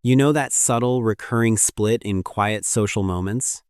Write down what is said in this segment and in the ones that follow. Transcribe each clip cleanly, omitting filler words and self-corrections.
You know that subtle, recurring split in quiet social moments?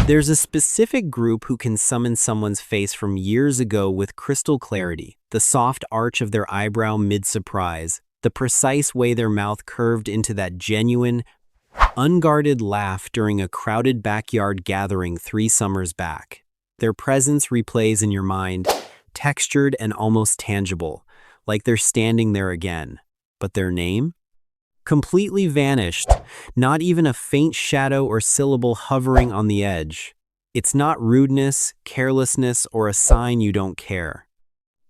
There's a specific group who can summon someone's face from years ago with crystal clarity, the soft arch of their eyebrow mid-surprise, the precise way their mouth curved into that genuine, unguarded laugh during a crowded backyard gathering 3 summers back. Their presence replays in your mind, textured and almost tangible, like they're standing there again. But their name? Completely vanished, not even a faint shadow or syllable hovering on the edge. It's not rudeness, carelessness, or a sign you don't care.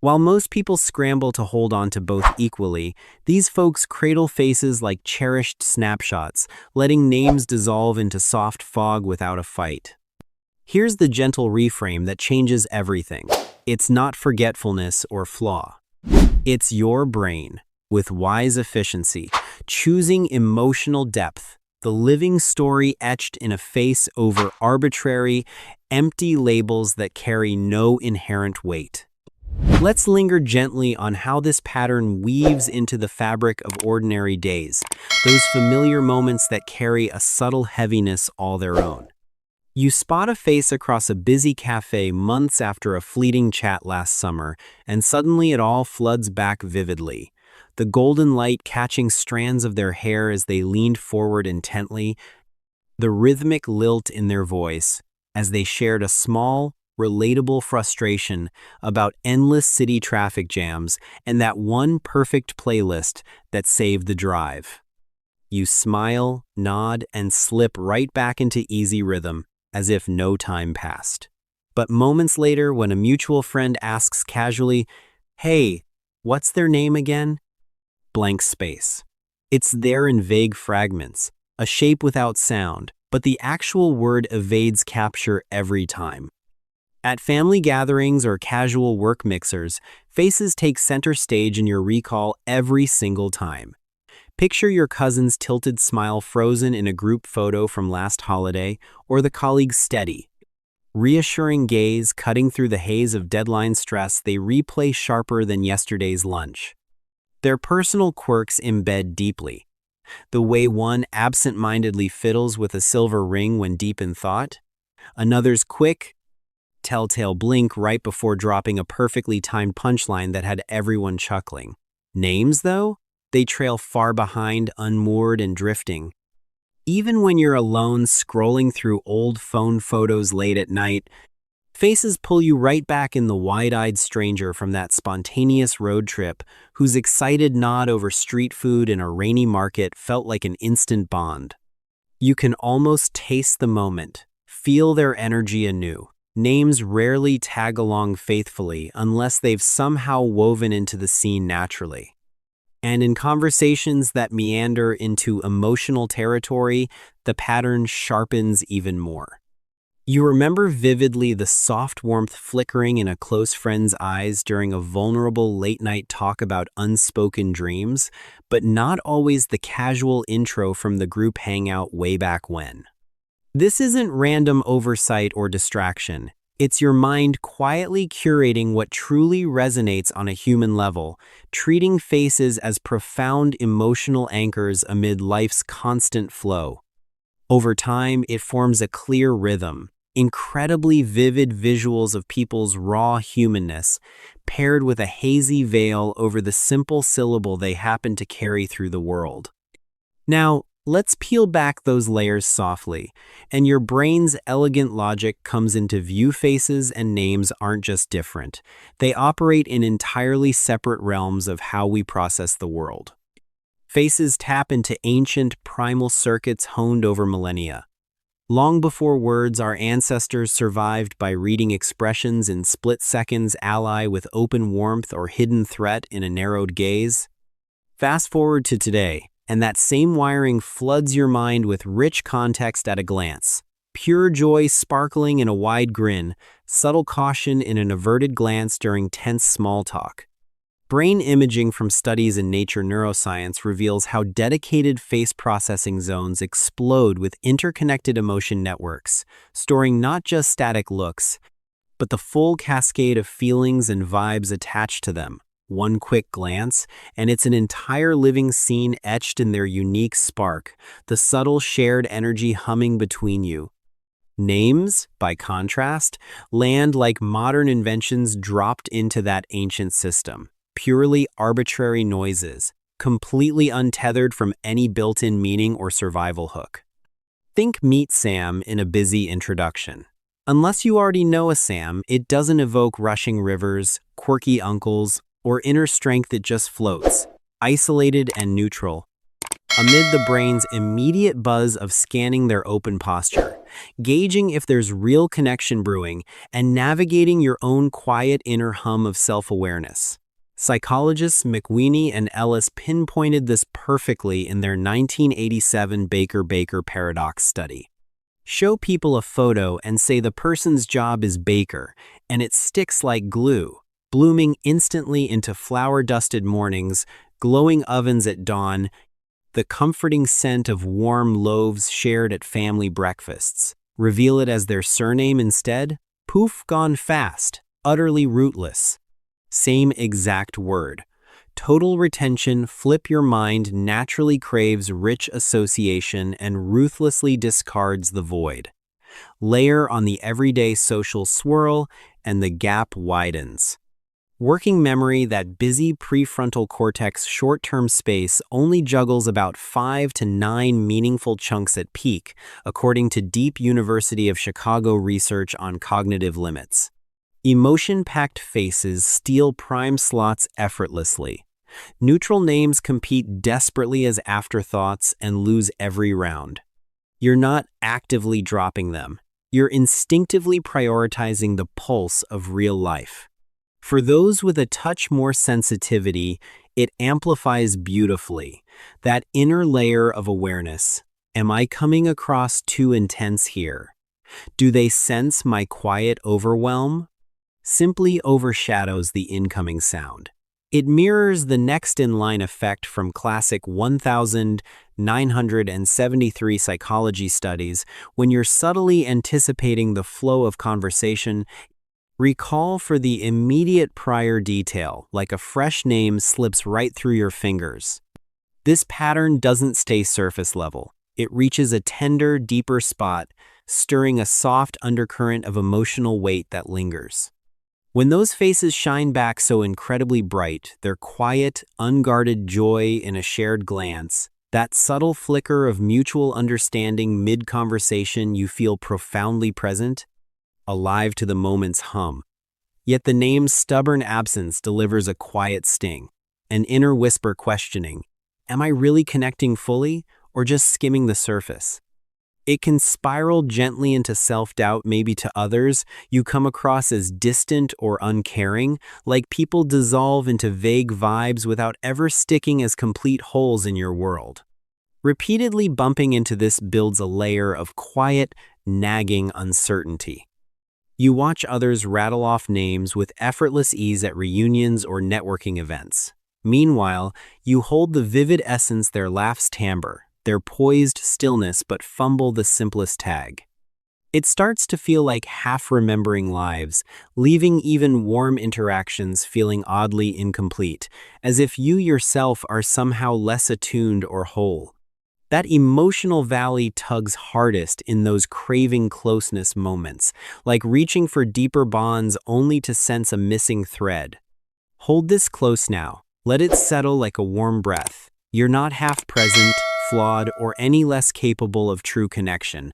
While most people scramble to hold on to both equally, these folks cradle faces like cherished snapshots, letting names dissolve into soft fog without a fight. Here's the gentle reframe that changes everything. It's not forgetfulness or flaw. It's your brain, with wise efficiency, choosing emotional depth, the living story etched in a face over arbitrary, empty labels that carry no inherent weight. Let's linger gently on how this pattern weaves into the fabric of ordinary days, those familiar moments that carry a subtle heaviness all their own. You spot a face across a busy cafe months after a fleeting chat last summer, and suddenly it all floods back vividly. The golden light catching strands of their hair as they leaned forward intently, the rhythmic lilt in their voice as they shared a small, relatable frustration about endless city traffic jams and that one perfect playlist that saved the drive. You smile, nod, and slip right back into easy rhythm, as if no time passed. But moments later, when a mutual friend asks casually, "Hey, what's their name again?" Blank space. It's there in vague fragments, a shape without sound, but the actual word evades capture every time. At family gatherings or casual work mixers, faces take center stage in your recall every single time. Picture your cousin's tilted smile frozen in a group photo from last holiday, or the colleague's steady, reassuring gaze cutting through the haze of deadline stress they replay sharper than yesterday's lunch. Their personal quirks embed deeply. The way one absent-mindedly fiddles with a silver ring when deep in thought, another's quick, telltale blink right before dropping a perfectly timed punchline that had everyone chuckling. Names, though? They trail far behind, unmoored and drifting. Even when you're alone scrolling through old phone photos late at night, faces pull you right back in the wide-eyed stranger from that spontaneous road trip whose excited nod over street food in a rainy market felt like an instant bond. You can almost taste the moment, feel their energy anew. Names rarely tag along faithfully unless they've somehow woven into the scene naturally. And in conversations that meander into emotional territory, the pattern sharpens even more. You remember vividly the soft warmth flickering in a close friend's eyes during a vulnerable late-night talk about unspoken dreams, but not always the casual intro from the group hangout way back when. This isn't random oversight or distraction. It's your mind quietly curating what truly resonates on a human level, treating faces as profound emotional anchors amid life's constant flow. Over time, it forms a clear rhythm, incredibly vivid visuals of people's raw humanness, paired with a hazy veil over the simple syllable they happen to carry through the world. Now, let's peel back those layers softly, and your brain's elegant logic comes into view. Faces and names aren't just different. They operate in entirely separate realms of how we process the world. Faces tap into ancient, primal circuits honed over millennia. Long before words, our ancestors survived by reading expressions in split seconds, ally with open warmth or hidden threat in a narrowed gaze. Fast forward to today, and that same wiring floods your mind with rich context at a glance. Pure joy sparkling in a wide grin, subtle caution in an averted glance during tense small talk. Brain imaging from studies in Nature Neuroscience reveals how dedicated face processing zones explode with interconnected emotion networks, storing not just static looks, but the full cascade of feelings and vibes attached to them. One quick glance, and it's an entire living scene etched in their unique spark, the subtle shared energy humming between you. Names, by contrast, land like modern inventions dropped into that ancient system, purely arbitrary noises, completely untethered from any built-in meaning or survival hook. Think Meet Sam in a busy introduction. Unless you already know a Sam, it doesn't evoke rushing rivers, quirky uncles, or inner strength that just floats, isolated and neutral, amid the brain's immediate buzz of scanning their open posture, gauging if there's real connection brewing, and navigating your own quiet inner hum of self-awareness. Psychologists McWeeny and Ellis pinpointed this perfectly in their 1987 Baker-Baker paradox study. Show people a photo and say the person's job is baker, and it sticks like glue, blooming instantly into flower-dusted mornings, glowing ovens at dawn, the comforting scent of warm loaves shared at family breakfasts. Reveal it as their surname instead? Poof, gone fast, utterly rootless. Same exact word. Total retention, flip your mind naturally craves rich association and ruthlessly discards the void. Layer on the everyday social swirl, and the gap widens. Working memory, that busy prefrontal cortex short-term space, only juggles about 5 to 9 meaningful chunks at peak, according to Deep University of Chicago research on cognitive limits. Emotion-packed faces steal prime slots effortlessly. Neutral names compete desperately as afterthoughts and lose every round. You're not actively dropping them. You're instinctively prioritizing the pulse of real life. For those with a touch more sensitivity, it amplifies beautifully. That inner layer of awareness. Am I coming across too intense here? Do they sense my quiet overwhelm? Simply overshadows the incoming sound. It mirrors the next-in-line effect from classic 1973 psychology studies when you're subtly anticipating the flow of conversation. Recall for the immediate prior detail, like a fresh name slips right through your fingers. This pattern doesn't stay surface level. It reaches a tender, deeper spot, stirring a soft undercurrent of emotional weight that lingers. When those faces shine back so incredibly bright, their quiet, unguarded joy in a shared glance, that subtle flicker of mutual understanding mid-conversation, you feel profoundly present, alive to the moment's hum. Yet the name's stubborn absence delivers a quiet sting, an inner whisper questioning, am I really connecting fully, or just skimming the surface? It can spiral gently into self-doubt. Maybe to others, you come across as distant or uncaring, like people dissolve into vague vibes without ever sticking as complete holes in your world. Repeatedly bumping into this builds a layer of quiet, nagging uncertainty. You watch others rattle off names with effortless ease at reunions or networking events. Meanwhile, you hold the vivid essence their laughs timbre, their poised stillness but fumble the simplest tag. It starts to feel like half-remembering lives, leaving even warm interactions feeling oddly incomplete, as if you yourself are somehow less attuned or whole. That emotional valley tugs hardest in those craving closeness moments, like reaching for deeper bonds only to sense a missing thread. Hold this close now. Let it settle like a warm breath. You're not half present, flawed, or any less capable of true connection.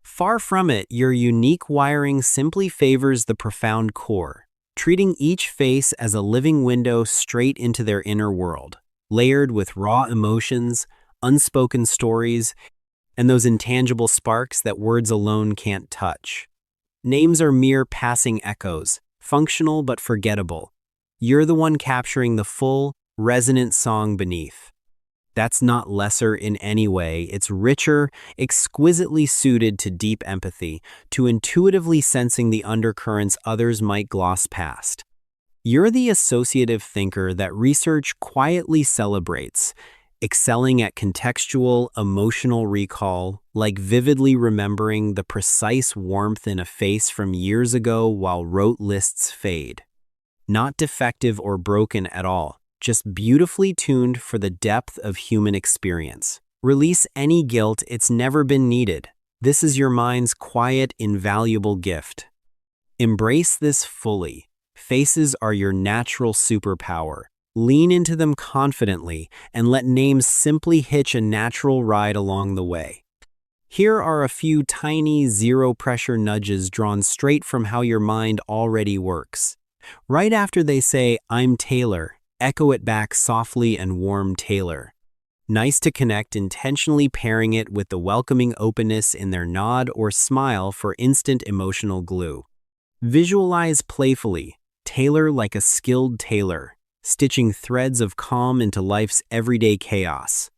Far from it, your unique wiring simply favors the profound core, treating each face as a living window straight into their inner world, layered with raw emotions, unspoken stories, and those intangible sparks that words alone can't touch. Names are mere passing echoes, functional but forgettable. You're the one capturing the full, resonant song beneath. That's not lesser in any way. It's richer, exquisitely suited to deep empathy, to intuitively sensing the undercurrents others might gloss past. You're the associative thinker that research quietly celebrates, excelling at contextual, emotional recall, like vividly remembering the precise warmth in a face from years ago while rote lists fade. Not defective or broken at all, just beautifully tuned for the depth of human experience. Release any guilt, it's never been needed. This is your mind's quiet, invaluable gift. Embrace this fully. Faces are your natural superpower. Lean into them confidently and let names simply hitch a natural ride along the way. Here are a few tiny zero-pressure nudges drawn straight from how your mind already works. Right after they say, "I'm Taylor," echo it back softly and warm, "Taylor." Nice to connect, intentionally pairing it with the welcoming openness in their nod or smile for instant emotional glue. Visualize playfully, Taylor like a skilled tailor, stitching threads of calm into life's everyday chaos.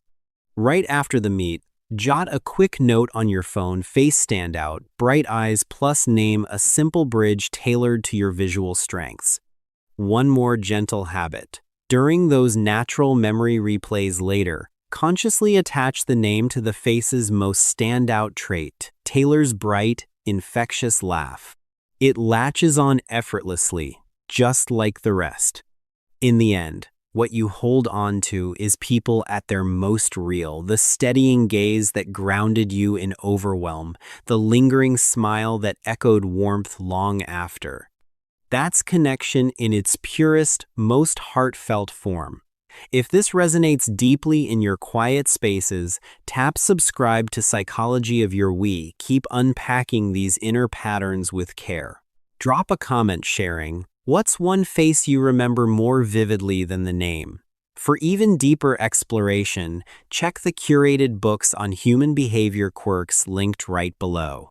Right after the meet, jot a quick note on your phone, face standout, bright eyes plus name, a simple bridge tailored to your visual strengths. One more gentle habit. During those natural memory replays later, consciously attach the name to the face's most standout trait, Taylor's bright, infectious laugh. It latches on effortlessly, just like the rest. In the end, what you hold on to is people at their most real, the steadying gaze that grounded you in overwhelm, the lingering smile that echoed warmth long after. That's connection in its purest, most heartfelt form. If this resonates deeply in your quiet spaces, tap subscribe to Psychology of Your We. Keep unpacking these inner patterns with care. Drop a comment sharing, what's one face you remember more vividly than the name? For even deeper exploration, check the curated books on human behavior quirks linked right below.